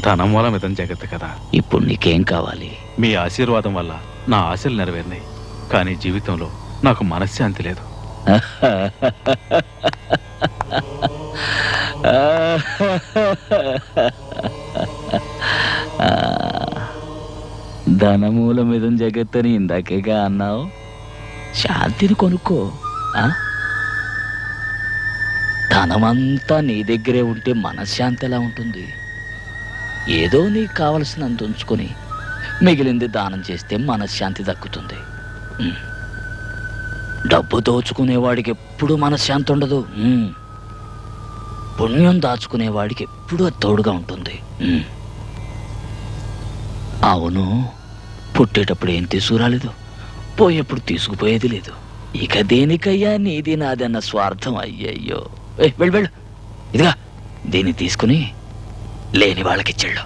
ధనం మూలం ఇతం జగత్ కదా. ఇప్పుడు నీకేం కావాలి? మీ ఆశీర్వాదం వల్ల నా ఆశలు నెరవేరినాయి, కానీ జీవితంలో నాకు మనశ్శాంతి లేదు. ధనమూలమిదం జగత్తని ఇందాకేగా అన్నావు. శాంతిని కొనుక్కో. ధనమంతా నీ దగ్గరే ఉంటే మనశ్శాంతి ఎలా ఉంటుంది? ఏదో నీకు కావలసినంత ఉంచుకొని మిగిలింది దానం చేస్తే మనశ్శాంతి దక్కుతుంది. డబ్బు దోచుకునేవాడికి ఎప్పుడూ మనశ్శాంతి ఉండదు. పుణ్యం దాచుకునేవాడికి ఎప్పుడూ తోడుగా ఉంటుంది. అవును, పుట్టేటప్పుడు ఏం తీసుకురాలేదు, పోయేప్పుడు తీసుకుపోయేది లేదు. ఇక దేనికయ్యా నీది నాదన్న స్వార్థం? అయ్యయ్యో, వెళ్ళు వెళ్ళు. ఇదిగా దీన్ని తీసుకుని లేని వాళ్ళకిచ్చెళ్ళు.